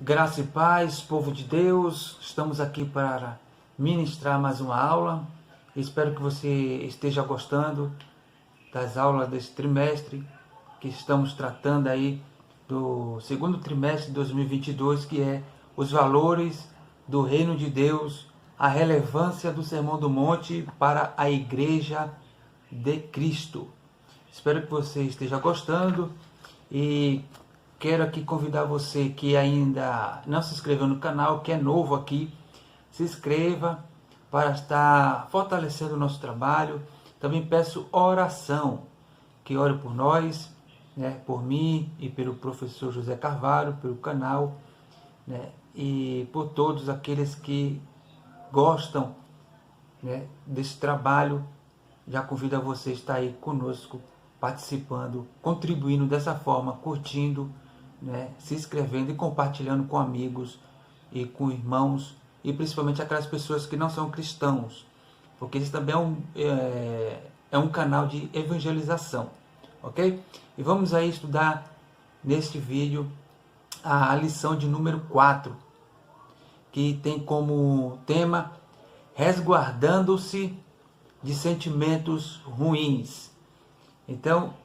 Graça e paz, povo de Deus, estamos aqui para ministrar mais uma aula. Espero que você esteja gostando das aulas desse trimestre, que estamos tratando aí do segundo trimestre de 2022, que é os valores do reino de Deus, a relevância do Sermão do Monte para a Igreja de Cristo. Espero que você esteja gostando e quero aqui convidar você que ainda não se inscreveu no canal, que é novo aqui, se inscreva para estar fortalecendo o nosso trabalho. Também peço oração, que ore por nós, por mim e pelo professor José Carvalho, pelo canal, e por todos aqueles que gostam desse trabalho. Já convido a você a estar aí conosco, participando, contribuindo dessa forma, curtindo, se inscrevendo e compartilhando com amigos e com irmãos, e principalmente aquelas pessoas que não são cristãos, porque esse também é um canal de evangelização, ok? E vamos aí estudar neste vídeo a lição de número 4, que tem como tema resguardando-se de sentimentos ruins. Então,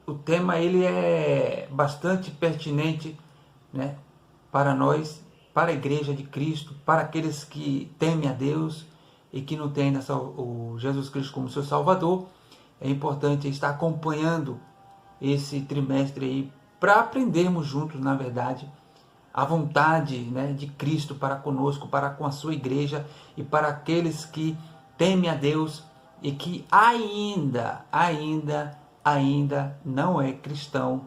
o tema ele é bastante pertinente, para nós, para a Igreja de Cristo, para aqueles que temem a Deus e que não têm o Jesus Cristo como seu Salvador. É importante estar acompanhando esse trimestre aí para aprendermos juntos, na verdade, a vontade de Cristo para conosco, para com a sua igreja e para aqueles que temem a Deus e que ainda não é cristão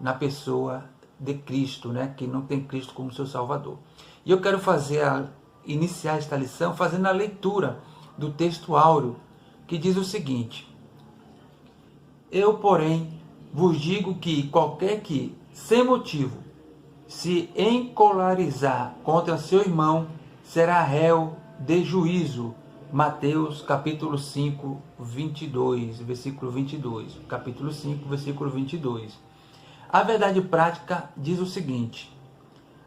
na pessoa de Cristo, que não tem Cristo como seu Salvador. E eu quero iniciar esta lição fazendo a leitura do texto áureo, que diz o seguinte: eu, porém, vos digo que qualquer que, sem motivo, se encolarizar contra seu irmão, será réu de juízo. Mateus capítulo 5, 22, versículo 22. Capítulo 5, versículo 22. A verdade prática diz o seguinte: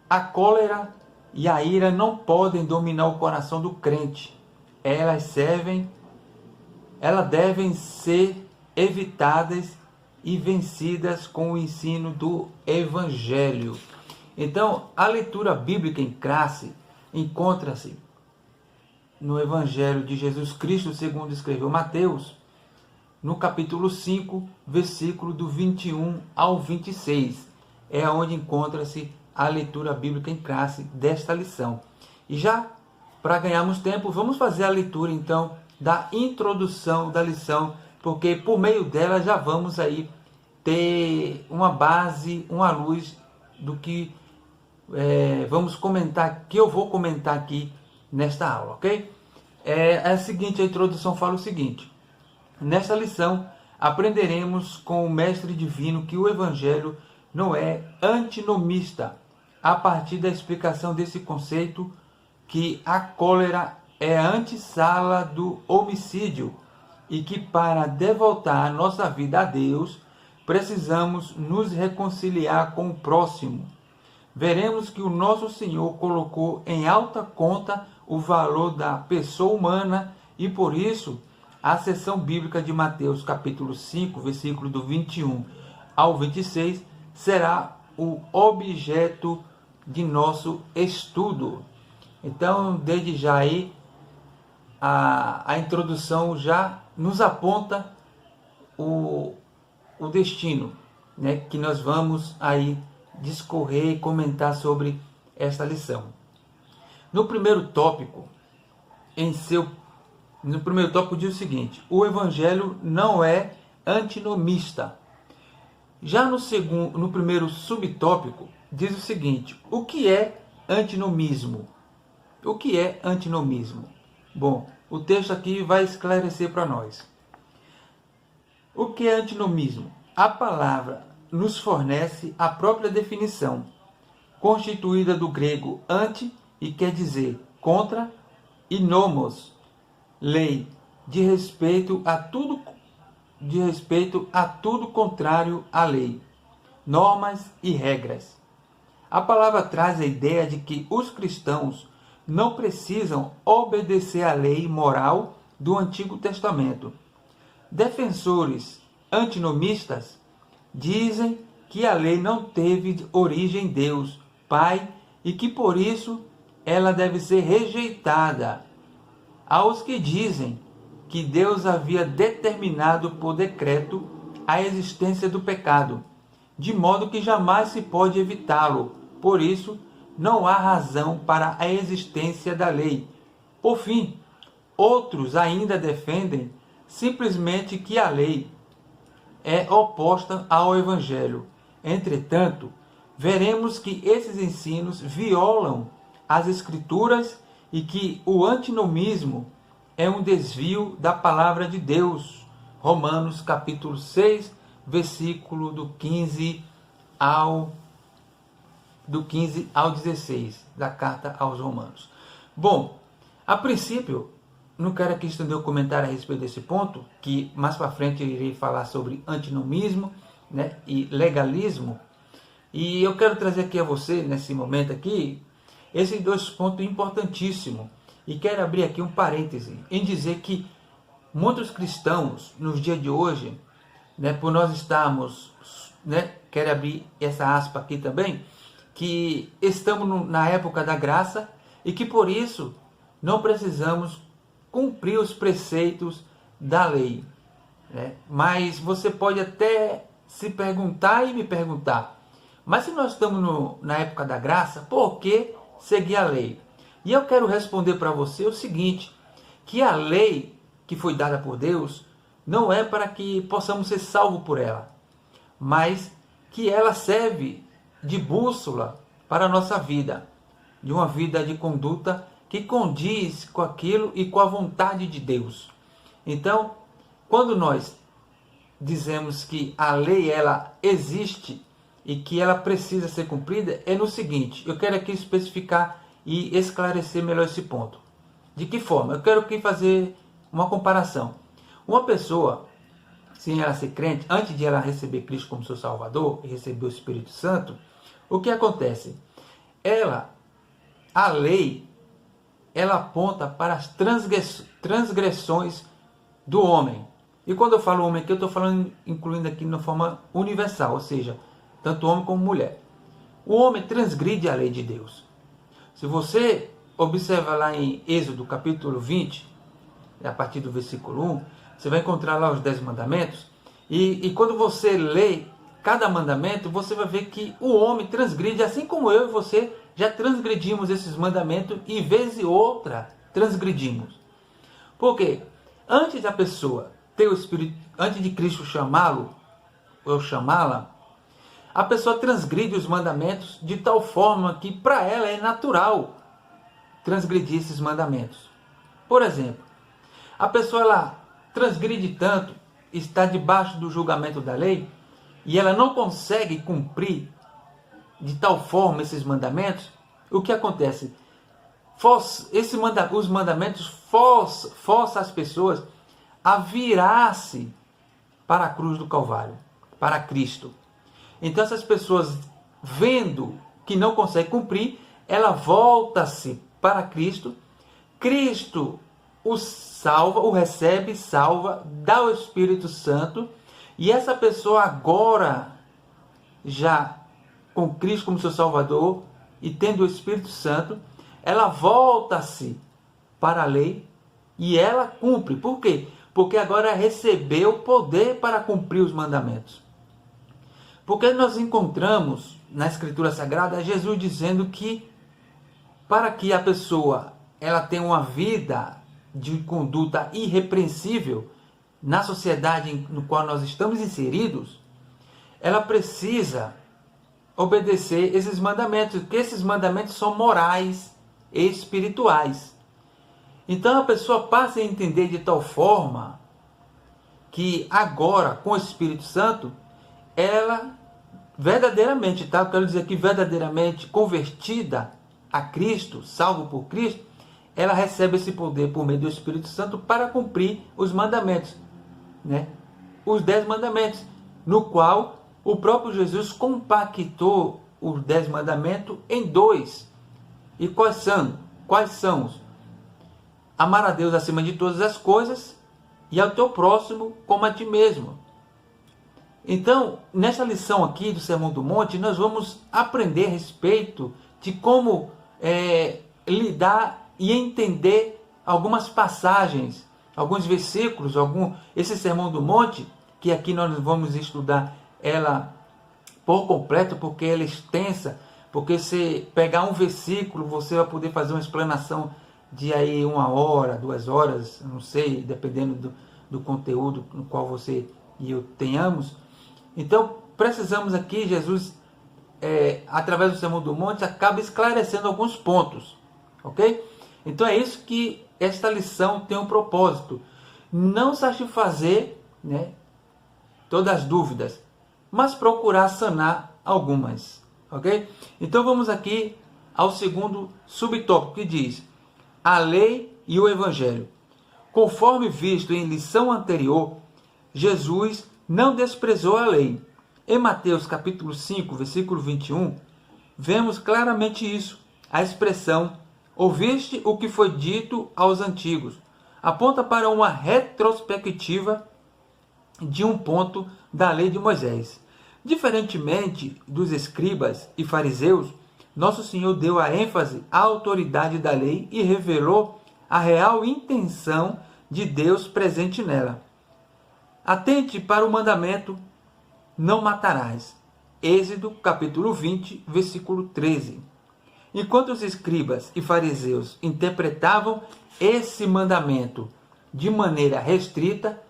a cólera e a ira não podem dominar o coração do crente. Elas devem ser evitadas e vencidas com o ensino do Evangelho. Então, a leitura bíblica em classe encontra-se no Evangelho de Jesus Cristo, segundo escreveu Mateus, no capítulo 5, versículo do 21 ao 26. É onde encontra-se a leitura bíblica em classe desta lição. E já, para ganharmos tempo, vamos fazer a leitura, então, da introdução da lição, porque por meio dela já vamos aí ter uma base, uma luz do que vamos comentar, que eu vou comentar aqui nesta aula, ok? A seguinte, a introdução fala o seguinte: nesta lição aprenderemos com o Mestre Divino que o Evangelho não é antinomista, a partir da explicação desse conceito, que a cólera é a antessala do homicídio e que para devotar a nossa vida a Deus precisamos nos reconciliar com o próximo. Veremos que o nosso Senhor colocou em alta conta o valor da pessoa humana e por isso a seção bíblica de Mateus capítulo 5, versículo do 21 ao 26 será o objeto de nosso estudo. Então, desde já aí, a introdução já nos aponta o destino, que nós vamos aí discorrer e comentar sobre esta lição. No primeiro tópico diz o seguinte: o Evangelho não é antinomista. Já no primeiro subtópico diz o seguinte: o que é antinomismo? O que é antinomismo? Bom, o texto aqui vai esclarecer para nós. O que é antinomismo? A palavra nos fornece a própria definição, constituída do grego anti, e quer dizer contra, e nomos, lei, de respeito a tudo contrário à lei, normas e regras. A palavra traz a ideia de que os cristãos não precisam obedecer à lei moral do Antigo Testamento. Defensores antinomistas dizem que a lei não teve origem em Deus, Pai, e que por isso ela deve ser rejeitada. Aos que dizem que Deus havia determinado por decreto a existência do pecado, de modo que jamais se pode evitá-lo. Por isso, não há razão para a existência da lei. Por fim, outros ainda defendem simplesmente que a lei é oposta ao Evangelho. Entretanto, veremos que esses ensinos violam as Escrituras e que o antinomismo é um desvio da palavra de Deus. Romanos capítulo 6, versículo do 15 ao 16 da carta aos Romanos. Bom, a princípio, não quero aqui estender um comentário a respeito desse ponto, que mais para frente eu irei falar sobre antinomismo, né, e legalismo. E eu quero trazer aqui a você, nesse momento aqui, esses dois pontos importantíssimos. E quero abrir aqui um parêntese em dizer que muitos cristãos, nos dias de hoje, né, por nós estarmos, né, quero abrir essa aspa aqui também, que estamos na época da graça e que por isso não precisamos cumprir os preceitos da lei, né? Mas você pode até se perguntar e me perguntar, mas se nós estamos na época da graça, por que seguir a lei? E eu quero responder para você o seguinte, que a lei que foi dada por Deus não é para que possamos ser salvos por ela, mas que ela serve de bússola para a nossa vida, de uma vida de conduta que condiz com aquilo e com a vontade de Deus. Então, quando nós dizemos que a lei ela existe e que ela precisa ser cumprida, é no seguinte, eu quero aqui especificar e esclarecer melhor esse ponto. De que forma? Eu quero aqui fazer uma comparação. Uma pessoa, sem ela ser crente, antes de ela receber Cristo como seu Salvador e receber o Espírito Santo, o que acontece? A lei, ela aponta para as transgressões do homem. E quando eu falo homem aqui, eu estou falando, incluindo aqui de forma universal, ou seja, tanto homem como mulher. O homem transgride a lei de Deus. Se você observa lá em Êxodo capítulo 20, a partir do versículo 1, você vai encontrar lá os 10 mandamentos. E quando você lê cada mandamento, você vai ver que o homem transgride, assim como eu e você já transgredimos esses mandamentos e vez e outra transgredimos. Por quê? Antes da pessoa ter o Espírito, antes de Cristo chamá-lo ou chamá-la, a pessoa transgride os mandamentos de tal forma que para ela é natural transgredir esses mandamentos. Por exemplo, a pessoa ela transgride tanto, está debaixo do julgamento da lei, e ela não consegue cumprir de tal forma esses mandamentos, o que acontece? Os mandamentos forçam as pessoas a virar-se para a cruz do Calvário, para Cristo. Então essas pessoas, vendo que não conseguem cumprir, ela volta-se para Cristo, Cristo o salva, o recebe, salva, dá o Espírito Santo, e essa pessoa agora, já com Cristo como seu Salvador e tendo o Espírito Santo, ela volta-se para a lei e ela cumpre. Por quê? Porque agora recebeu poder para cumprir os mandamentos. Porque nós encontramos na Escritura Sagrada Jesus dizendo que para que a pessoa ela tenha uma vida de conduta irrepreensível na sociedade no qual nós estamos inseridos, ela precisa obedecer esses mandamentos, porque esses mandamentos são morais e espirituais. Então a pessoa passa a entender de tal forma que agora, com o Espírito Santo, ela verdadeiramente, tá? Eu quero dizer que verdadeiramente convertida a Cristo, salvo por Cristo, ela recebe esse poder por meio do Espírito Santo para cumprir os mandamentos, né? Os 10 mandamentos, no qual o próprio Jesus compactou os 10 mandamentos em 2. E quais são? Amar a Deus acima de todas as coisas e ao teu próximo como a ti mesmo. Então, nessa lição aqui do Sermão do Monte, nós vamos aprender a respeito de como lidar e entender algumas passagens, alguns versículos, esse Sermão do Monte, que aqui nós vamos estudar ela por completo, porque ela é extensa, porque se pegar um versículo, você vai poder fazer uma explanação de aí 1 hora, 2 horas, não sei, dependendo do conteúdo no qual você e eu tenhamos. Então, precisamos aqui, Jesus, através do Sermão do Monte, acaba esclarecendo alguns pontos, ok? Então é isso que esta lição tem um propósito. Não satisfazer, né, todas as dúvidas, mas procurar sanar algumas, ok? Então vamos aqui ao segundo subtópico, que diz: a lei e o evangelho. Conforme visto em lição anterior, Jesus não desprezou a lei. Em Mateus capítulo 5, versículo 21, vemos claramente isso. A expressão "ouviste o que foi dito aos antigos" aponta para uma retrospectiva de um ponto da lei de Moisés. Diferentemente dos escribas e fariseus, nosso Senhor deu a ênfase à autoridade da lei e revelou a real intenção de Deus presente nela. Atente para o mandamento: não matarás. Êxodo capítulo 20, versículo 13. Enquanto os escribas e fariseus interpretavam esse mandamento de maneira restrita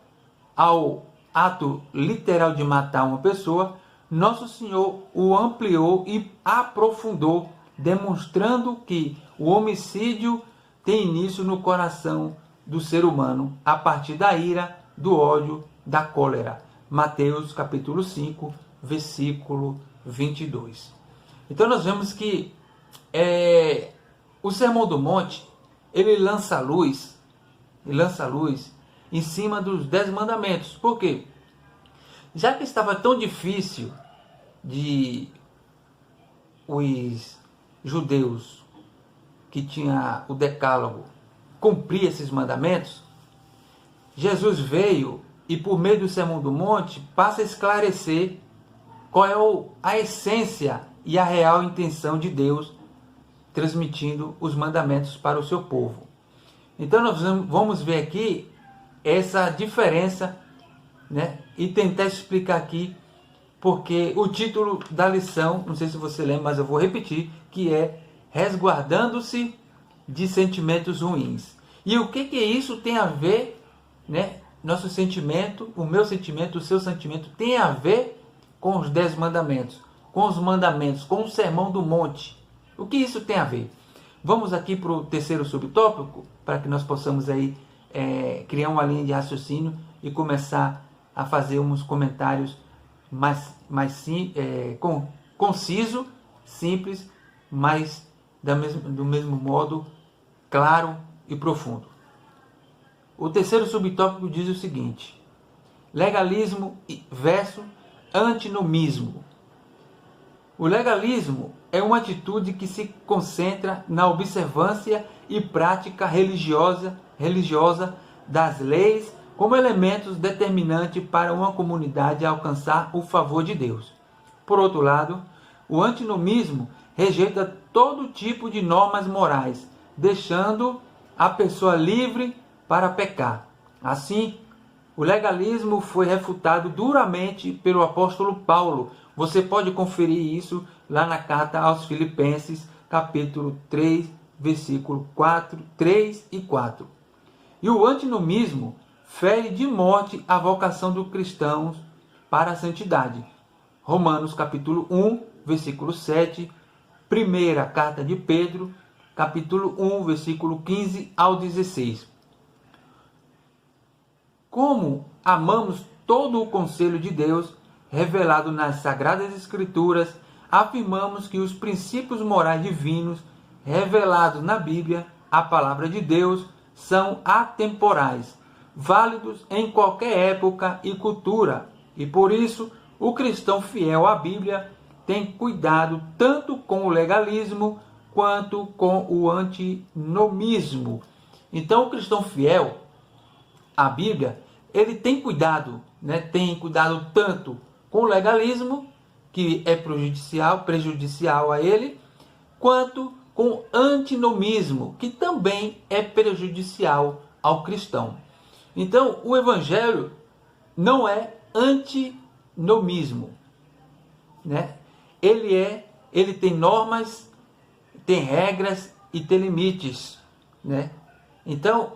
ao ato literal de matar uma pessoa, nosso Senhor o ampliou e aprofundou, demonstrando que o homicídio tem início no coração do ser humano a partir da ira, do ódio, da cólera. Mateus capítulo 5, versículo 22. Então nós vemos que o Sermão do Monte, ele lança luz em cima dos 10 mandamentos. Por quê? Já que estava tão difícil de os judeus que tinham o decálogo cumprir esses mandamentos, Jesus veio e, por meio do Sermão do Monte, passa a esclarecer qual é a essência e a real intenção de Deus, transmitindo os mandamentos para o seu povo. Então nós vamos ver aqui essa diferença, né? E tentar explicar aqui, porque o título da lição, não sei se você lembra, mas eu vou repetir, que é resguardando-se de sentimentos ruins. E o que isso tem a ver, né? Nosso sentimento, o meu sentimento, o seu sentimento tem a ver com os 10 mandamentos, com os mandamentos, com o Sermão do Monte. O que isso tem a ver? Vamos aqui para o terceiro subtópico, para que nós possamos aí criar uma linha de raciocínio e começar a fazer uns comentários conciso, simples, mas do mesmo modo claro e profundo. O terceiro subtópico diz o seguinte: legalismo versus antinomismo. O legalismo é uma atitude que se concentra na observância e prática religiosa das leis como elementos determinantes para uma comunidade alcançar o favor de Deus. Por outro lado, o antinomismo rejeita todo tipo de normas morais, deixando a pessoa livre para pecar. Assim, o legalismo foi refutado duramente pelo apóstolo Paulo. Você pode conferir isso lá na carta aos Filipenses, capítulo 3, versículo 3 e 4. E o antinomismo fere de morte a vocação dos cristãos para a santidade. Romanos capítulo 1, versículo 7, primeira carta de Pedro, capítulo 1, versículo 15 ao 16. Como amamos todo o conselho de Deus, revelado nas Sagradas Escrituras, afirmamos que os princípios morais divinos, revelados na Bíblia, a palavra de Deus, são atemporais, válidos em qualquer época e cultura, e por isso o cristão fiel à Bíblia tem cuidado tanto com o legalismo quanto com o antinomismo. Então, o cristão fiel à Bíblia, ele tem cuidado, né? Tem cuidado tanto com o legalismo, que é prejudicial a ele, quanto com o antinomismo, que também é prejudicial ao cristão. Então, o evangelho não é antinomismo, né? Ele tem normas, tem regras e tem limites, né? Então,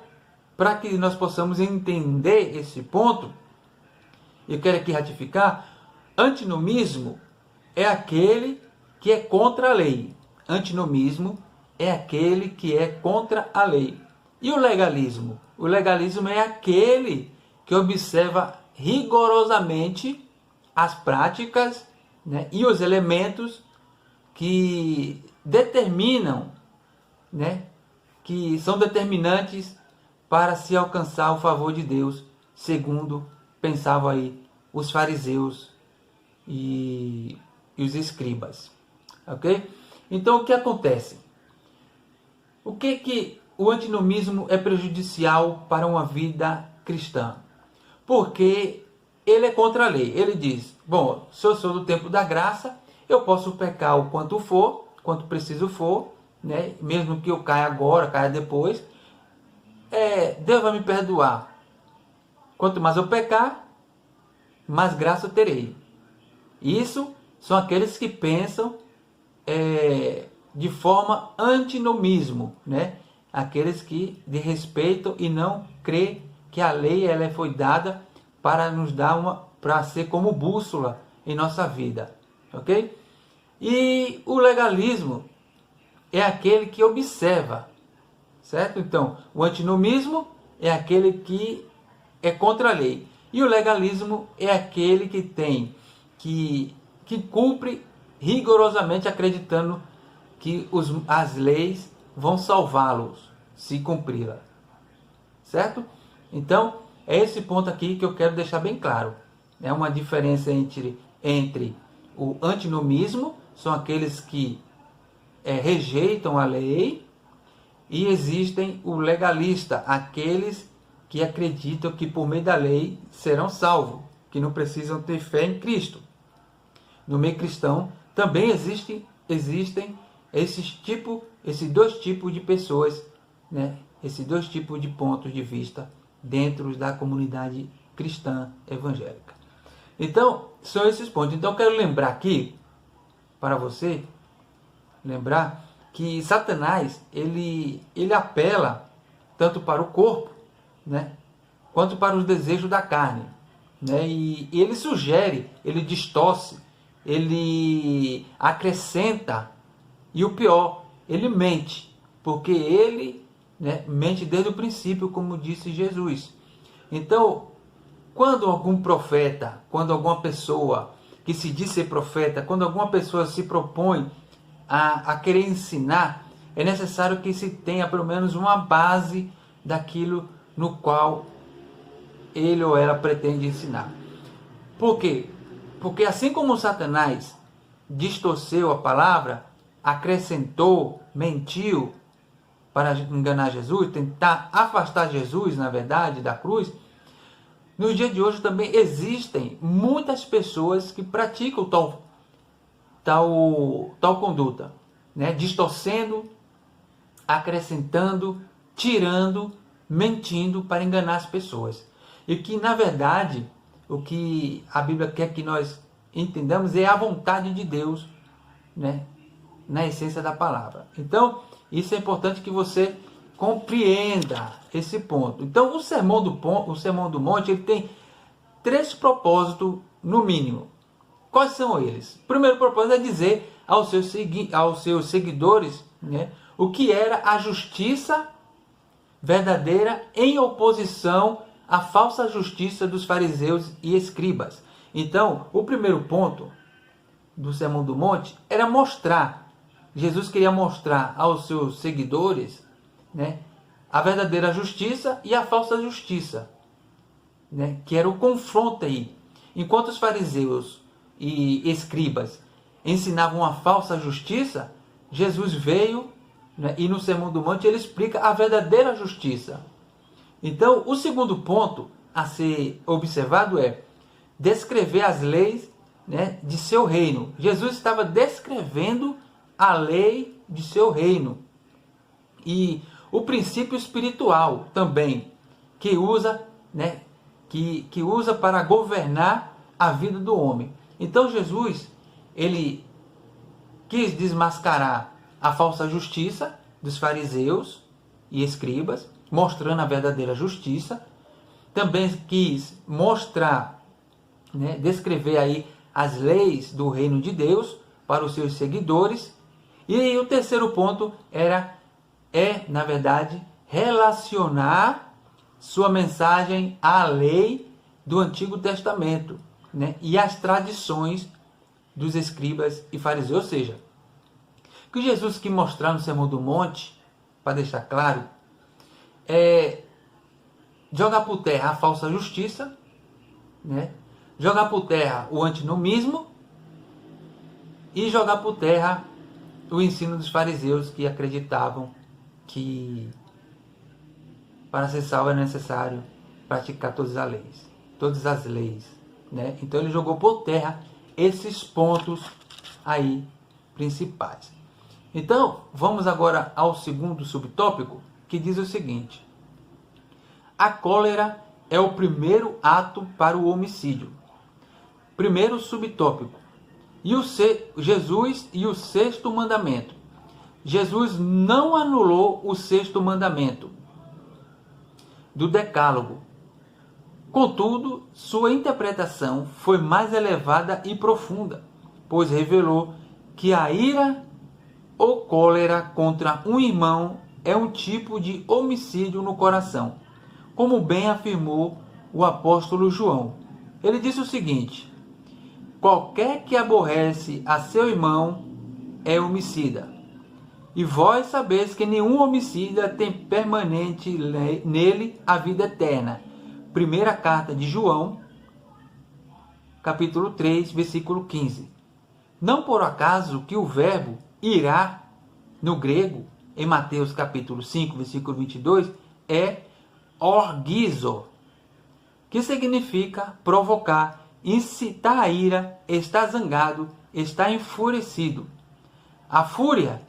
para que nós possamos entender esse ponto, eu quero aqui ratificar: antinomismo é aquele que é contra a lei. Antinomismo é aquele que é contra a lei. E o legalismo? O legalismo é aquele que observa rigorosamente as práticas, né, e os elementos que determinam, né, que são determinantes para se alcançar o favor de Deus, segundo pensavam aí os fariseus e os escribas. Ok? Então, o que acontece? O que o antinomismo é prejudicial para uma vida cristã? Porque ele é contra a lei. Ele diz: bom, se eu sou do tempo da graça, eu posso pecar o quanto for, quanto preciso for, né? Mesmo que eu caia agora, caia depois, Deus vai me perdoar. Quanto mais eu pecar, mais graça eu terei. Isso são aqueles que pensam de forma antinomismo, né? Aqueles que respeitam e não crê que a lei ela foi dada para nos dar para ser como bússola em nossa vida, ok? E o legalismo é aquele que observa, certo? Então, o antinomismo é aquele que é contra a lei, e o legalismo é aquele que tem que cumpre rigorosamente, acreditando que as leis vão salvá-los se cumpri-la, certo? Então, é esse ponto aqui que eu quero deixar bem claro. É uma diferença entre o antinomismo, são aqueles que rejeitam a lei, e existem o legalista, aqueles que acreditam que por meio da lei serão salvos, que não precisam ter fé em Cristo. No meio cristão também existem esses dois tipos de pessoas, né? Esses dois tipos de pontos de vista dentro da comunidade cristã evangélica. Então, são esses pontos. Então, eu quero lembrar aqui, para você, lembrar que Satanás, ele apela tanto para o corpo, né, quanto para os desejos da carne, né? E ele sugere, ele distorce, ele acrescenta, e o pior, ele mente, porque ele, né, mente desde o princípio, como disse Jesus. Então, quando algum profeta, quando alguma pessoa que se diz ser profeta, quando alguma pessoa se propõe a querer ensinar, é necessário que se tenha pelo menos uma base daquilo no qual ele ou ela pretende ensinar. Por quê? Porque assim como Satanás distorceu a palavra, acrescentou, mentiu para enganar Jesus, tentar afastar Jesus, na verdade, da cruz, no dia de hoje também existem muitas pessoas que praticam tal conduta, né? Distorcendo, acrescentando, tirando, mentindo para enganar as pessoas. E que, na verdade, o que a Bíblia quer que nós entendamos é a vontade de Deus, né, na essência da palavra. Então, isso é importante que você compreenda esse ponto. Então, o Sermão do Monte, ele tem 3 propósitos, no mínimo. Quais são eles? O primeiro propósito é dizer aos seus seguidores, né, o que era a justiça verdadeira em oposição à falsa justiça dos fariseus e escribas. Então, o primeiro ponto do Sermão do Monte era mostrar, Jesus queria mostrar aos seus seguidores, né, a verdadeira justiça e a falsa justiça, né, que era o confronto aí. Enquanto os fariseus e escribas, ensinavam uma falsa justiça, Jesus veio, né, e no Sermão do Monte ele explica a verdadeira justiça. Então, o segundo ponto a ser observado é descrever as leis, né, de seu reino. Jesus estava descrevendo a lei de seu reino. E o princípio espiritual também, que usa, né, que usa para governar a vida do homem. Então Jesus, ele quis desmascarar a falsa justiça dos fariseus e escribas, mostrando a verdadeira justiça. Também quis mostrar, né, descrever aí as leis do reino de Deus para os seus seguidores. E o terceiro ponto na verdade, relacionar sua mensagem à lei do Antigo Testamento, né, e às tradições dos escribas e fariseus. Ou seja, o que Jesus quis mostrar no Sermão do Monte, para deixar claro, é jogar por terra a falsa justiça, né, jogar por terra o antinomismo e jogar por terra o ensino dos fariseus, que acreditavam que para ser salvo é necessário praticar todas as leis, né? Então ele jogou por terra esses pontos aí principais. Então vamos agora ao segundo subtópico, que diz o seguinte: a cólera é o primeiro ato para o homicídio. Primeiro subtópico: Jesus e o sexto mandamento. Jesus não anulou o sexto mandamento do Decálogo. Contudo, sua interpretação foi mais elevada e profunda, pois revelou que a ira ou cólera contra um irmão é um tipo de homicídio no coração, como bem afirmou o apóstolo João. Ele disse o seguinte: qualquer que aborrece a seu irmão é homicida. E vós sabeis que nenhum homicida tem permanente nele a vida eterna. Primeira carta de João, capítulo 3, versículo 15. Não por acaso que o verbo irá, no grego, em Mateus capítulo 5, versículo 22, é orgizo, que significa provocar, incitar a ira, estar zangado, estar enfurecido. A fúria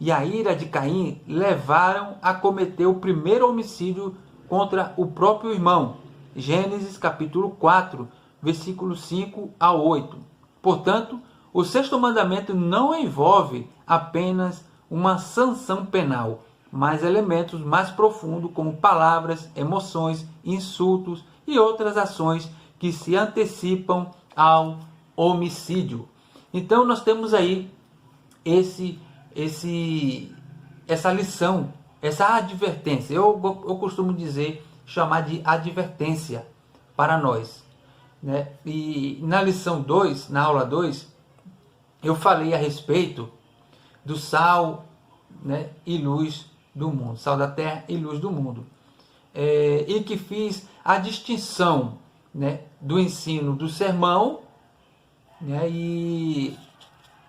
e a ira de Caim levaram a cometer o primeiro homicídio contra o próprio irmão. Gênesis capítulo 4, versículos 5 a 8. Portanto, o sexto mandamento não envolve apenas uma sanção penal, mas elementos mais profundos como palavras, emoções, insultos e outras ações que se antecipam ao homicídio. Então nós temos aí essa lição, essa advertência. Eu costumo chamar de advertência para nós, né? E na lição 2, na aula 2, eu falei a respeito do sal, né, e luz do mundo, sal da terra e luz do mundo, e que fiz a distinção, né, do ensino do sermão, né, e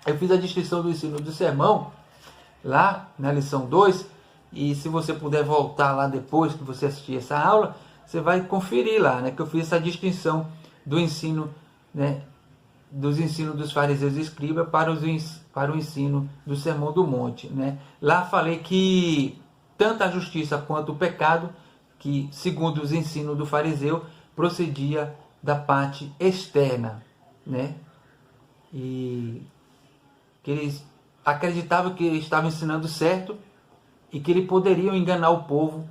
eu fiz a distinção do ensino do sermão lá na lição 2, e se você puder voltar lá depois que você assistir essa aula, você vai conferir lá, né, que eu fiz essa distinção do ensino, né, dos ensinos dos fariseus e escribas para o ensino do Sermão do Monte, né? Lá falei que tanto a justiça quanto o pecado, que segundo os ensinos do fariseu, procedia da parte externa, né? E que eles acreditavam que eles estavam ensinando certo e que eles poderiam enganar o povo,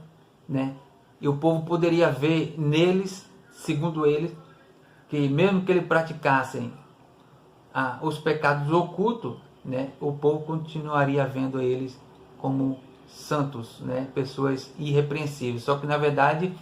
né? E o povo poderia ver neles, segundo eles, que mesmo que eles praticassem os pecados ocultos, né, o povo continuaria vendo eles como santos, né, pessoas irrepreensíveis. Só que na verdade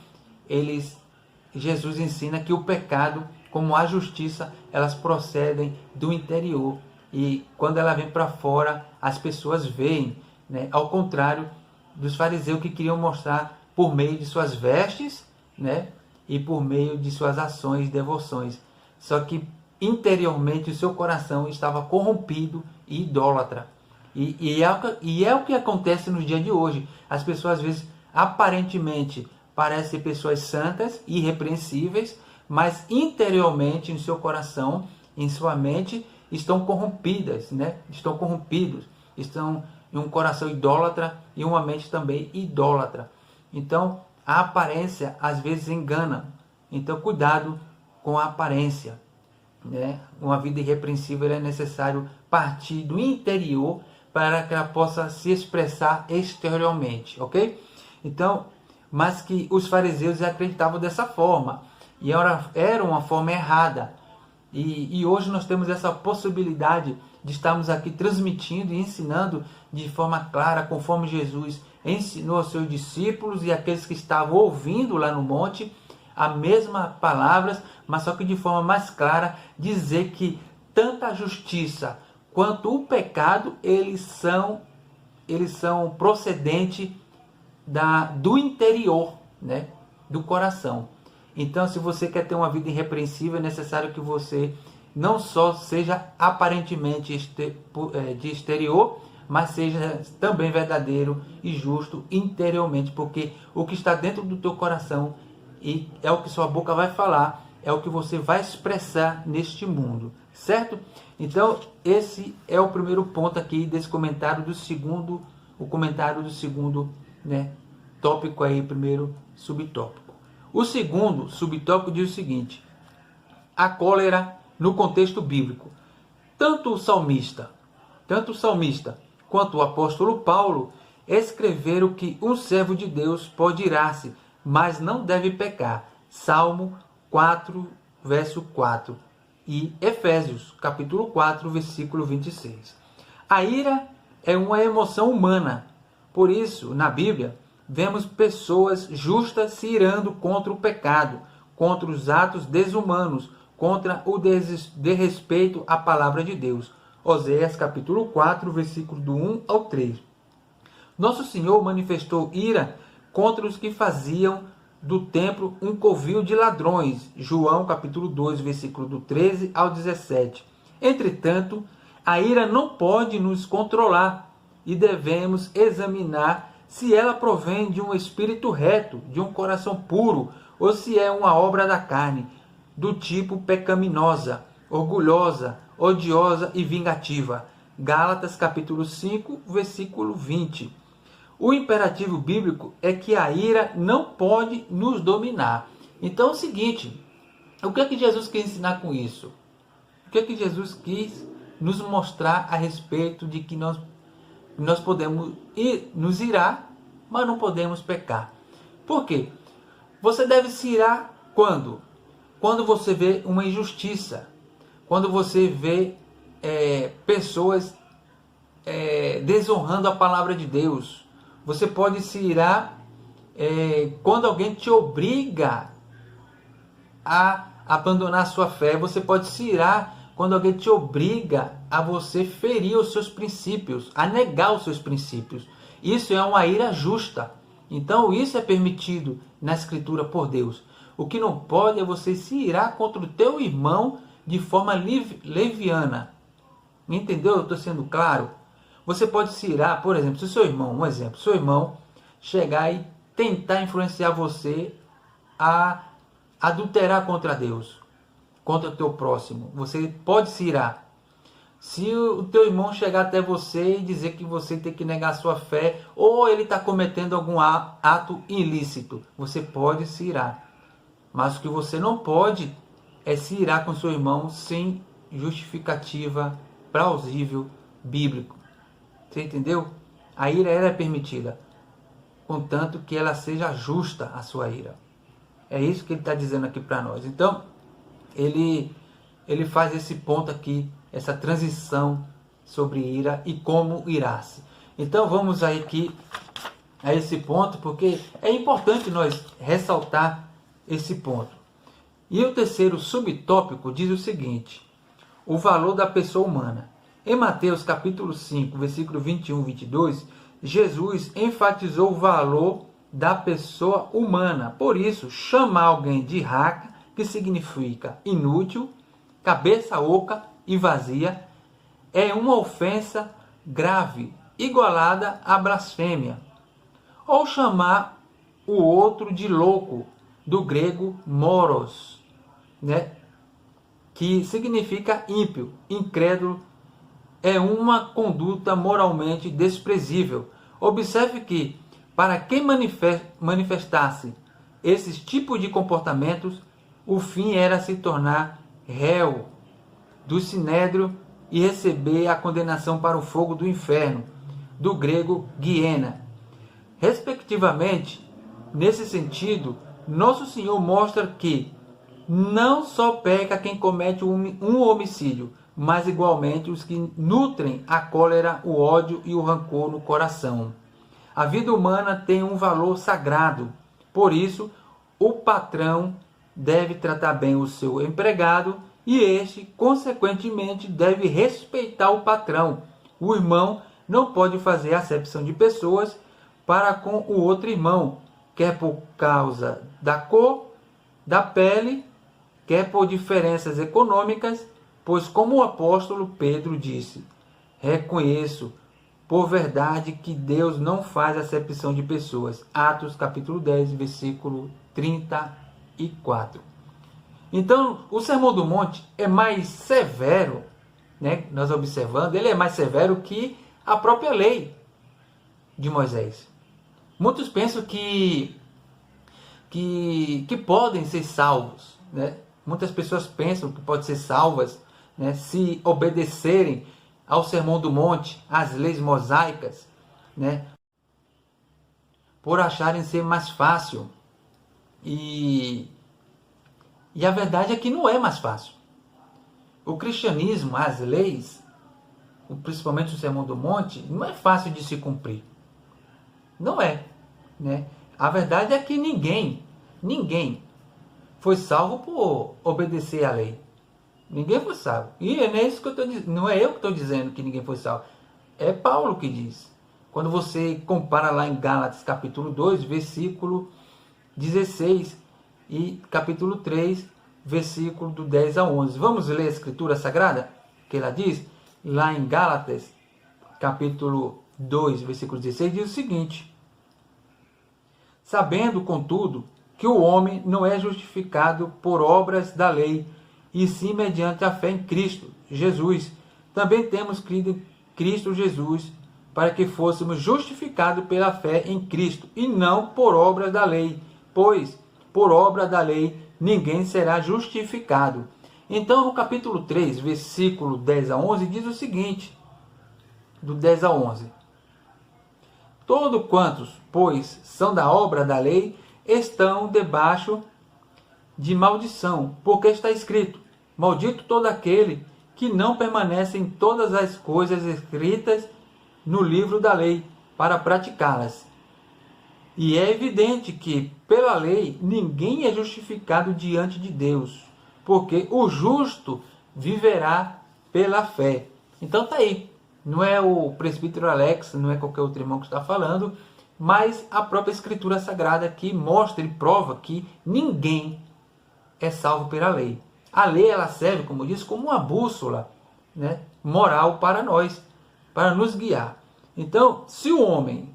Jesus ensina que o pecado, como a justiça, elas procedem do interior, e quando ela vem para fora as pessoas veem, né, ao contrário dos fariseus, que queriam mostrar por meio de suas vestes, né, e por meio de suas ações e devoções. Só que interiormente o seu coração estava corrompido e idólatra. E é o que acontece no dia de hoje. As pessoas, às vezes, aparentemente parecem pessoas santas, irrepreensíveis, mas interiormente, no seu coração, em sua mente, estão corrompidas, né? Estão corrompidos, estão em um coração idólatra e uma mente também idólatra. Então, a aparência às vezes engana. Então, cuidado com a aparência, né? Uma vida irrepreensível é necessário partir do interior para que ela possa se expressar exteriormente, ok? Então, mas que os fariseus acreditavam dessa forma, e era uma forma errada. E hoje nós temos essa possibilidade de estarmos aqui transmitindo e ensinando de forma clara, conforme Jesus ensinou aos seus discípulos e aqueles que estavam ouvindo lá no monte, a mesma palavras, mas só que de forma mais clara, dizer que tanto a justiça quanto o pecado, eles são procedentes do interior, né? Do coração. Então, se você quer ter uma vida irrepreensível, é necessário que você não só seja aparentemente de exterior, mas seja também verdadeiro e justo interiormente, porque o que está dentro do teu coração e é o que sua boca vai falar, é o que você vai expressar neste mundo, certo? Então, esse é o primeiro ponto aqui desse comentário do segundo, né, tópico aí, primeiro subtópico. O segundo subtópico diz o seguinte: a cólera no contexto bíblico. Tanto o salmista quanto o apóstolo Paulo escreveram que um servo de Deus pode irar-se, mas não deve pecar. Salmo 4, verso 4 e Efésios, capítulo 4, versículo 26. A ira é uma emoção humana. Por isso, na Bíblia, vemos pessoas justas se irando contra o pecado, contra os atos desumanos, contra o desrespeito à palavra de Deus. Oséias capítulo 4, versículo do 1 ao 3. Nosso Senhor manifestou ira contra os que faziam do templo um covil de ladrões. João capítulo 2, versículo do 13 ao 17. Entretanto, a ira não pode nos controlar e devemos examinar se ela provém de um espírito reto, de um coração puro, ou se é uma obra da carne, do tipo pecaminosa, orgulhosa, odiosa e vingativa. Gálatas capítulo 5, versículo 20. O imperativo bíblico é que a ira não pode nos dominar. Então é o seguinte, o que é que Jesus quis ensinar com isso? O que é que Jesus quis nos mostrar a respeito de que nós podemos nos irar, mas não podemos pecar? Por quê? Você deve se irar quando? Quando você vê uma injustiça, quando você vê pessoas desonrando a palavra de Deus. Você pode se irar quando alguém te obriga a abandonar sua fé. Você pode se irar quando alguém te obriga a você ferir os seus princípios, a negar os seus princípios. Isso é uma ira justa. Então isso é permitido na Escritura por Deus. O que não pode é você se irar contra o teu irmão de forma leviana. Entendeu? Eu estou sendo claro? Você pode se irar, por exemplo, se o seu irmão chegar e tentar influenciar você a adulterar contra Deus, contra o teu próximo. Você pode se irar. Se o teu irmão chegar até você e dizer que você tem que negar sua fé, ou ele está cometendo algum ato ilícito, você pode se irar. Mas o que você não pode é se irar com seu irmão sem justificativa plausível bíblico. Você entendeu? A ira é permitida, contanto que ela seja justa, a sua ira. É isso que ele está dizendo aqui para nós. Então, ele faz esse ponto aqui, essa transição sobre ira e como irar-se. Então, vamos aí aqui a esse ponto, porque é importante nós ressaltar esse ponto. E o terceiro subtópico diz o seguinte: o valor da pessoa humana. Em Mateus capítulo 5, versículo 21 e 22, Jesus enfatizou o valor da pessoa humana. Por isso, chamar alguém de raca, que significa inútil, cabeça oca e vazia, é uma ofensa grave, igualada à blasfêmia. Ou chamar o outro de louco, do grego moros, né? Que significa ímpio, incrédulo, é uma conduta moralmente desprezível. Observe que, para quem manifestasse esses tipos de comportamentos, o fim era se tornar réu do sinédrio e receber a condenação para o fogo do inferno, do grego guiena. Respectivamente, nesse sentido, Nosso Senhor mostra que não só peca quem comete um homicídio, mas igualmente os que nutrem a cólera, o ódio e o rancor no coração. A vida humana tem um valor sagrado, por isso o patrão deve tratar bem o seu empregado e este, consequentemente, deve respeitar o patrão. O irmão não pode fazer acepção de pessoas para com o outro irmão, quer por causa da cor, da pele, quer por diferenças econômicas, pois como o apóstolo Pedro disse, reconheço por verdade que Deus não faz acepção de pessoas. Atos capítulo 10, versículo 34. Então, o Sermão do Monte é mais severo, né? Nós observando, ele é mais severo que a própria lei de Moisés. Muitos pensam que podem ser salvos, né? Muitas pessoas pensam que podem ser salvas, né, se obedecerem ao Sermão do Monte, às leis mosaicas, né, por acharem ser mais fácil. E a verdade é que não é mais fácil. O cristianismo, as leis, principalmente o Sermão do Monte, não é fácil de se cumprir. Não é, né? A verdade é que ninguém foi salvo por obedecer à lei. Ninguém foi salvo. E não é isso que eu estou dizendo. Não é eu que estou dizendo que ninguém foi salvo. É Paulo que diz. Quando você compara lá em Gálatas capítulo 2, versículo 16 e capítulo 3, versículo do 10 a 11. Vamos ler a Escritura Sagrada? Que ela diz, lá em Gálatas capítulo 2, versículo 16, diz o seguinte: sabendo, contudo, que o homem não é justificado por obras da lei, e sim mediante a fé em Cristo Jesus. Também temos crido em Cristo Jesus, para que fôssemos justificados pela fé em Cristo, e não por obras da lei, pois por obra da lei ninguém será justificado. Então, no capítulo 3, versículo 10 a 11, diz o seguinte, do 10 a 11. Todos quantos, pois, são da obra da lei, estão debaixo de maldição, porque está escrito, maldito todo aquele que não permanece em todas as coisas escritas no livro da lei, para praticá-las. E é evidente que, pela lei, ninguém é justificado diante de Deus, porque o justo viverá pela fé. Então tá aí. Não é o presbítero Alex, não é qualquer outro irmão que está falando, mas a própria Escritura Sagrada que mostra e prova que ninguém é salvo pela lei. A lei, ela serve, como eu disse, como uma bússola, né, moral para nós, para nos guiar. Então, se o homem,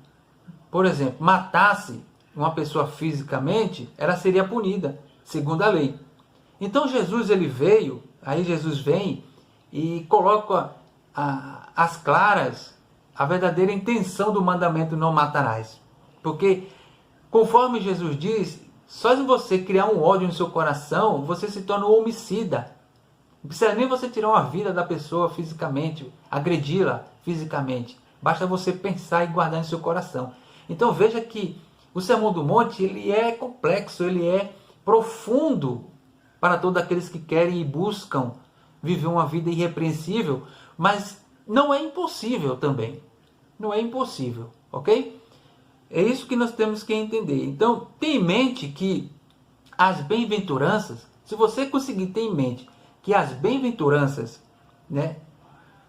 por exemplo, matasse uma pessoa fisicamente, ela seria punida, segundo a lei. Então Jesus, ele veio, aí Jesus vem e coloca às claras a verdadeira intenção do mandamento não matarás. Porque, conforme Jesus diz, só se você criar um ódio no seu coração, você se torna um homicida. Não precisa nem você tirar uma vida da pessoa fisicamente, agredi-la fisicamente. Basta você pensar e guardar em seu coração. Então veja que o Sermão do Monte, ele é complexo, ele é profundo para todos aqueles que querem e buscam viver uma vida irrepreensível, mas não é impossível também. Não é impossível, ok? É isso que nós temos que entender. Então, tenha em mente que as bem-aventuranças, se você conseguir ter em mente que as bem-aventuranças, né,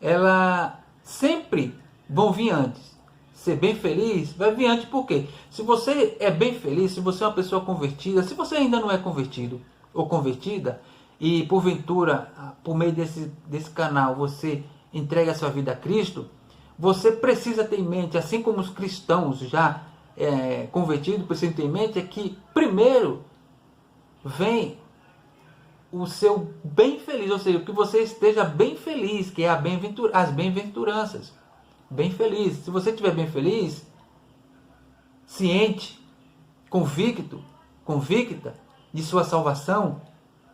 ela sempre vão vir antes. Ser bem feliz vai vir antes, por quê? Se você é bem feliz, se você é uma pessoa convertida, se você ainda não é convertido ou convertida, e porventura, por meio desse canal, você entrega a sua vida a Cristo, você precisa ter em mente, assim como os cristãos já convertidos precisam ter em mente, é que primeiro vem o seu bem feliz, ou seja, que você esteja bem feliz, que é as bem-aventuranças. Bem feliz. Se você estiver bem feliz, ciente, convicta de sua salvação,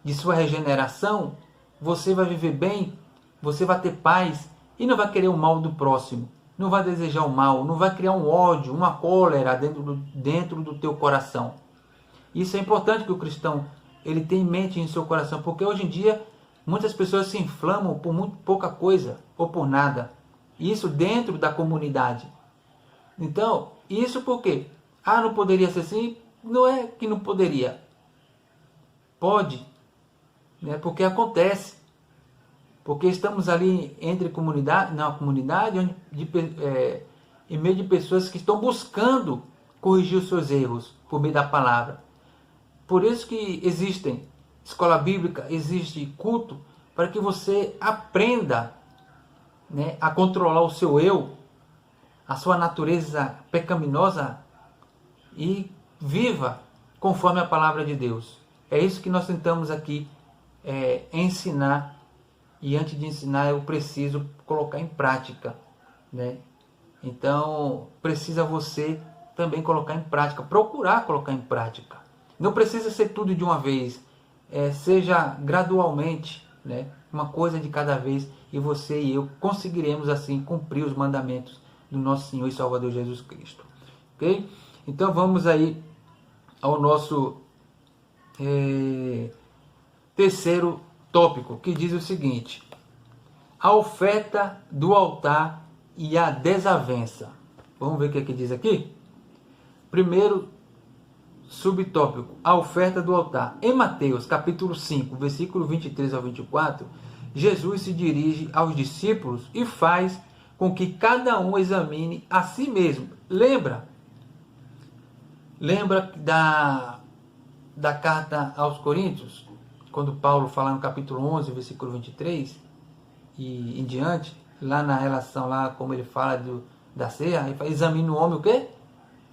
de sua regeneração, você vai viver bem, você vai ter paz e não vai querer o mal do próximo, não vai desejar o mal, não vai criar um ódio, uma cólera dentro do teu coração. Isso é importante que o cristão ele tenha em mente em seu coração, porque hoje em dia muitas pessoas se inflamam por muito pouca coisa ou por nada. Isso dentro da comunidade. Então, isso por quê? Não poderia ser assim? Não é que não poderia. Pode, né? Porque acontece. Porque estamos ali entre comunidade, na comunidade, em meio de pessoas que estão buscando corrigir os seus erros por meio da palavra. Por isso que existem escola bíblica, existe culto, para que você aprenda, né, a controlar o seu eu, a sua natureza pecaminosa e viva conforme a palavra de Deus. É isso que nós tentamos aqui ensinar, e antes de ensinar eu preciso colocar em prática, né? Então precisa você também colocar em prática, procurar colocar em prática. Não precisa ser tudo de uma vez, seja gradualmente, né? Uma coisa de cada vez, e você e eu conseguiremos assim cumprir os mandamentos do nosso Senhor e Salvador Jesus Cristo. Ok? Então vamos aí ao nosso terceiro tópico, que diz o seguinte: a oferta do altar e a desavença. Vamos ver o que é que diz aqui? Primeiro subtópico, a oferta do altar. Em Mateus capítulo 5, versículo 23 ao 24, Jesus se dirige aos discípulos e faz com que cada um examine a si mesmo. Lembra da carta aos Coríntios, quando Paulo fala no capítulo 11, versículo 23 e em diante, lá na relação, lá como ele fala da ceia, ele fala, examine o homem o quê?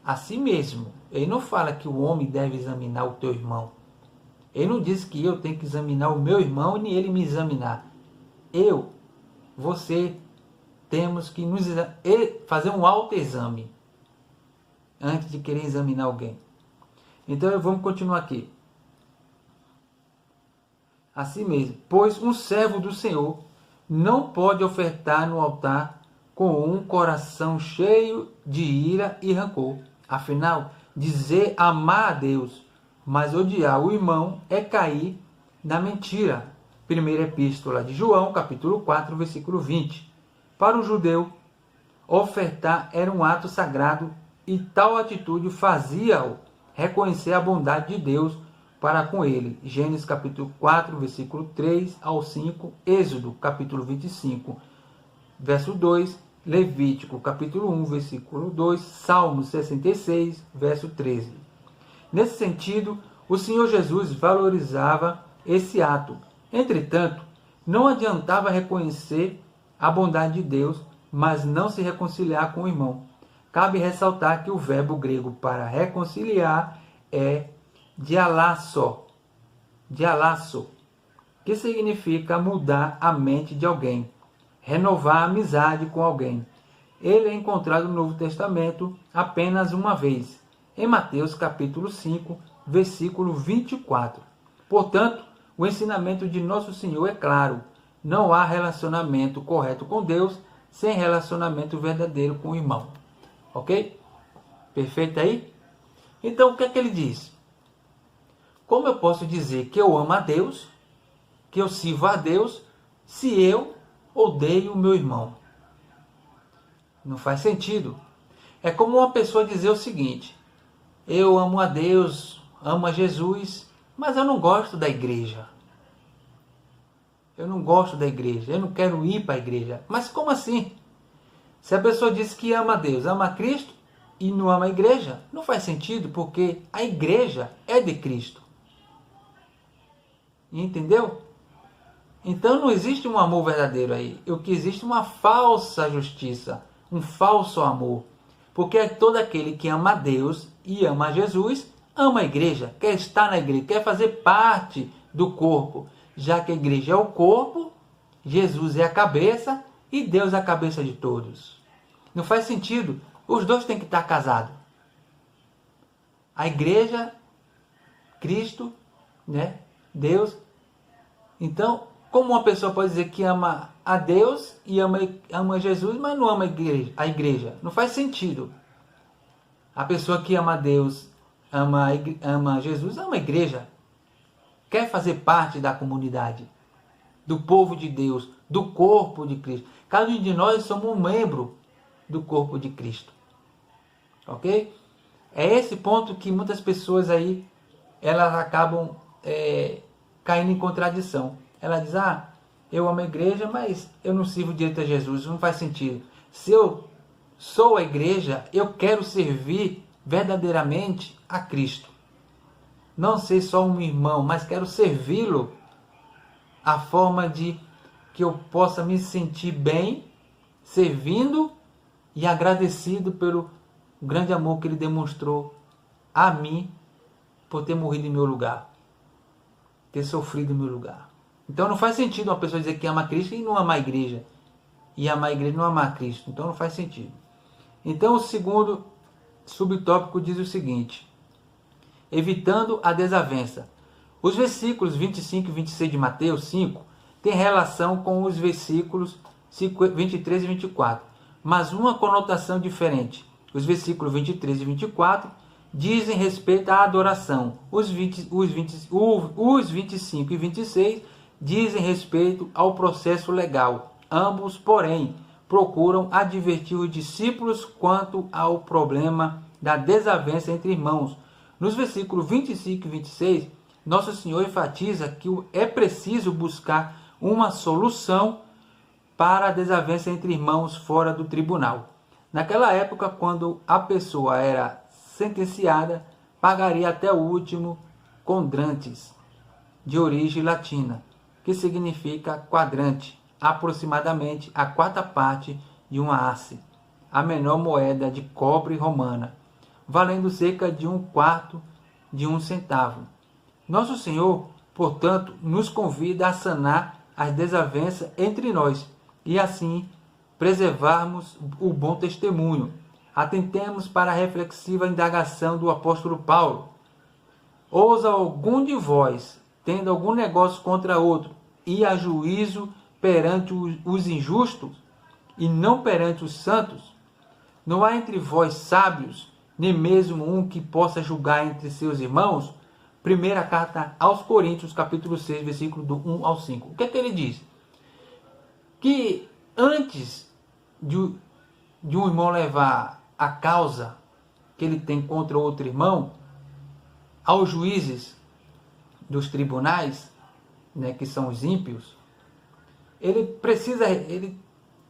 A si mesmo. Ele não fala que o homem deve examinar o teu irmão. Ele não diz que eu tenho que examinar o meu irmão e nem ele me examinar. Você, temos que fazer um autoexame antes de querer examinar alguém. Então vamos continuar aqui. Assim mesmo, pois um servo do Senhor não pode ofertar no altar com um coração cheio de ira e rancor. Afinal, dizer amar a Deus, mas odiar o irmão é cair na mentira. Primeira epístola de João, capítulo 4, versículo 20. Para o judeu, ofertar era um ato sagrado e tal atitude fazia-o reconhecer a bondade de Deus para com ele. Gênesis capítulo 4, versículo 3 ao 5, Êxodo capítulo 25, verso 2, Levítico capítulo 1, versículo 2, Salmos 66, verso 13. Nesse sentido, o Senhor Jesus valorizava esse ato. Entretanto, não adiantava reconhecer a bondade de Deus, mas não se reconciliar com o irmão. Cabe ressaltar que o verbo grego para reconciliar é dialasso, que significa mudar a mente de alguém, renovar a amizade com alguém. Ele é encontrado no Novo Testamento apenas uma vez, em Mateus capítulo 5, versículo 24. Portanto, o ensinamento de Nosso Senhor é claro: não há relacionamento correto com Deus sem relacionamento verdadeiro com o irmão. Ok? Perfeito aí? Então, o que é que ele diz? Como eu posso dizer que eu amo a Deus, que eu sirvo a Deus, se eu odeio o meu irmão? Não faz sentido. É como uma pessoa dizer o seguinte: eu amo a Deus, amo a Jesus, mas eu não gosto da igreja. Eu não gosto da igreja, eu não quero ir para a igreja. Mas como assim? Se a pessoa diz que ama a Deus, ama a Cristo e não ama a igreja, não faz sentido, porque a igreja é de Cristo. Entendeu? Então não existe um amor verdadeiro aí. O que existe é uma falsa justiça, um falso amor. Porque é todo aquele que ama a Deus e ama a Jesus, ama a igreja, quer estar na igreja, quer fazer parte do corpo. Já que a igreja é o corpo, Jesus é a cabeça e Deus é a cabeça de todos. Não faz sentido. Os dois têm que estar casados. A igreja, Cristo, né? Deus. Então, como uma pessoa pode dizer que ama a Deus e ama Jesus, mas não ama a igreja? Não faz sentido. A pessoa que ama a Deus, ama Jesus, ama a igreja. Quer fazer parte da comunidade, do povo de Deus, do corpo de Cristo. Cada um de nós somos um membro do corpo de Cristo. Ok? É esse ponto que muitas pessoas aí, elas acabam caindo em contradição. Ela diz, eu amo a igreja, mas eu não sirvo direito a Jesus, não faz sentido. Se eu sou a igreja, eu quero servir verdadeiramente a Cristo. Não ser só um irmão, mas quero servi-lo a forma de que eu possa me sentir bem, servindo e agradecido pelo grande amor que Ele demonstrou a mim por ter morrido em meu lugar, ter sofrido em meu lugar. Então não faz sentido uma pessoa dizer que ama Cristo e não amar a igreja, e amar a igreja e não amar Cristo. Então não faz sentido. Então o segundo subtópico diz o seguinte: evitando a desavença. Os versículos 25 e 26 de Mateus 5 têm relação com os versículos 23 e 24, mas uma conotação diferente. Os versículos 23 e 24 dizem respeito à adoração. Os 25 e 26 dizem respeito ao processo legal. Ambos, porém, procuram advertir os discípulos quanto ao problema da desavença entre irmãos. Nos versículos 25 e 26, Nosso Senhor enfatiza que é preciso buscar uma solução para a desavença entre irmãos fora do tribunal. Naquela época, quando a pessoa era sentenciada, pagaria até o último quadrantes, de origem latina, que significa quadrante, aproximadamente a quarta parte de uma asse, a menor moeda de cobre romana, valendo cerca de 1/4 de 1 centavo. Nosso Senhor, portanto, nos convida a sanar as desavenças entre nós e assim preservarmos o bom testemunho. Atentemos para a reflexiva indagação do apóstolo Paulo. Ousa algum de vós, tendo algum negócio contra outro, ir a juízo perante os injustos e não perante os santos? Não há entre vós sábios, nem mesmo um que possa julgar entre seus irmãos? Primeira carta aos Coríntios, capítulo 6, versículo do 1 ao 5. O que é que ele diz? Que antes de um irmão levar a causa que ele tem contra outro irmão aos juízes dos tribunais, né, que são os ímpios, ele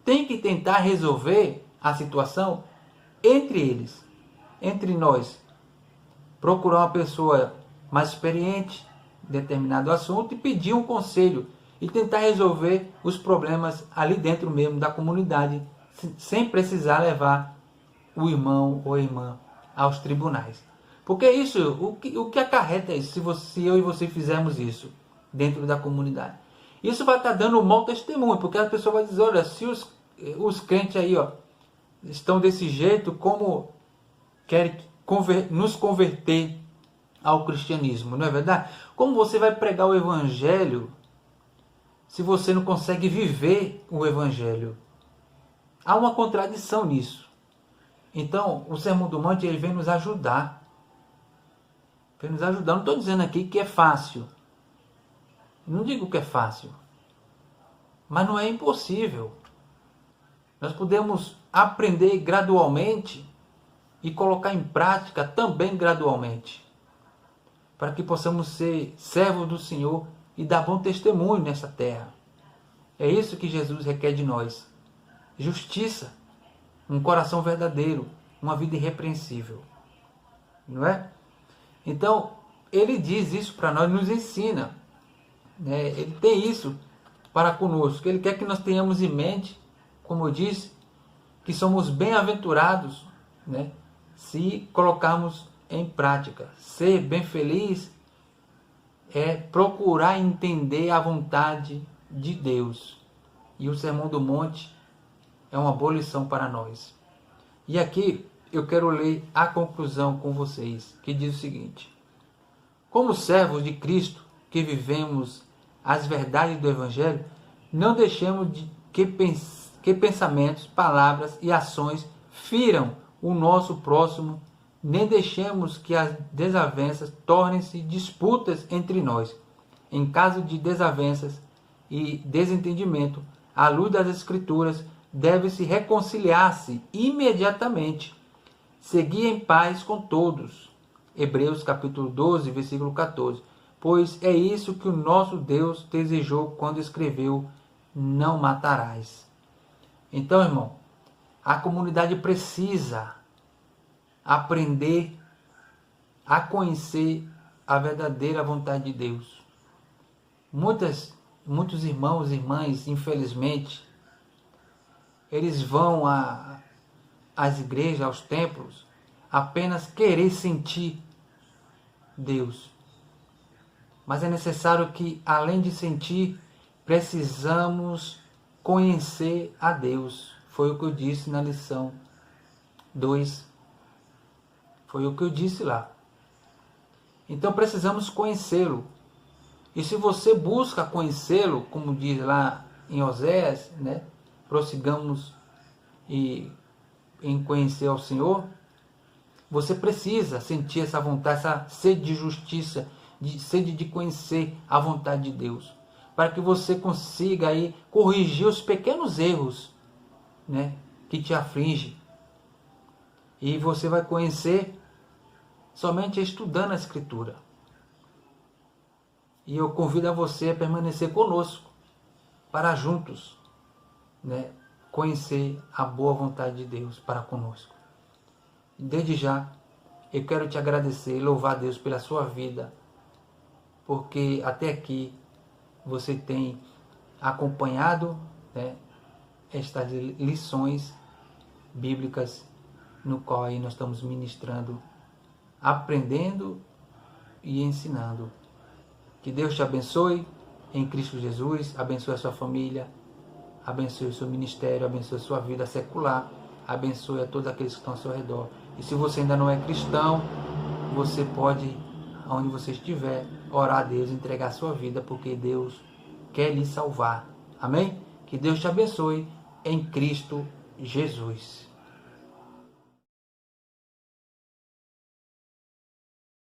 tem que tentar resolver a situação entre eles, entre nós. Procurar uma pessoa mais experiente em determinado assunto e pedir um conselho e tentar resolver os problemas ali dentro mesmo da comunidade, sem precisar levar o irmão ou a irmã aos tribunais. Porque isso, o que acarreta isso, se eu e você fizermos isso dentro da comunidade? Isso vai estar dando um mau testemunho, porque a pessoa vai dizer, olha, se os crentes aí estão desse jeito, como querem nos converter ao cristianismo, não é verdade? Como você vai pregar o evangelho se você não consegue viver o evangelho? Há uma contradição nisso. Então, o Sermão do Monte, ele vem nos ajudar. Vem nos ajudar. Não estou dizendo aqui que é fácil. Não digo que é fácil. Mas não é impossível. Nós podemos aprender gradualmente e colocar em prática também gradualmente, para que possamos ser servos do Senhor e dar bom testemunho nessa terra. É isso que Jesus requer de nós. Justiça, um coração verdadeiro, uma vida irrepreensível. Não é? Então, ele diz isso para nós, nos ensina. né? Ele tem isso para conosco. Ele quer que nós tenhamos em mente, como eu disse, que somos bem-aventurados, né, se colocarmos em prática. Ser bem feliz é procurar entender a vontade de Deus. E o Sermão do Monte é uma boa lição para nós. E aqui eu quero ler a conclusão com vocês, que diz o seguinte: como servos de Cristo que vivemos as verdades do Evangelho, não deixemos que pensamentos, palavras e ações firam o nosso próximo, nem deixemos que as desavenças tornem-se disputas entre nós. Em caso de desavenças e desentendimento, à luz das Escrituras, deve-se reconciliar-se imediatamente. Seguir em paz com todos. Hebreus capítulo 12, versículo 14. Pois é isso que o nosso Deus desejou quando escreveu: não matarás. Então, irmão, a comunidade precisa aprender a conhecer a verdadeira vontade de Deus. Muitos irmãos e irmãs, infelizmente, eles vão às igrejas, aos templos, apenas querer sentir Deus. Mas é necessário que, além de sentir, precisamos conhecer a Deus. Foi o que eu disse na lição 2. Foi o que eu disse lá. Então precisamos conhecê-lo. E se você busca conhecê-lo, como diz lá em Oséias, né, prossigamos em conhecer ao Senhor, você precisa sentir essa vontade, essa sede de justiça, sede de conhecer a vontade de Deus, para que você consiga aí corrigir os pequenos erros, né, que te afligem. E você vai conhecer somente estudando a Escritura. E eu convido a você a permanecer conosco, para juntos, né, conhecer a boa vontade de Deus para conosco. Desde já, eu quero te agradecer e louvar a Deus pela sua vida, porque até aqui você tem acompanhado, né, estas lições bíblicas no qual aí nós estamos ministrando, aprendendo e ensinando. Que Deus te abençoe em Cristo Jesus, abençoe a sua família, abençoe o seu ministério, abençoe a sua vida secular, abençoe a todos aqueles que estão ao seu redor. E se você ainda não é cristão, você pode, onde você estiver, orar a Deus, entregar a sua vida, porque Deus quer lhe salvar. Amém? Que Deus te abençoe em Cristo Jesus.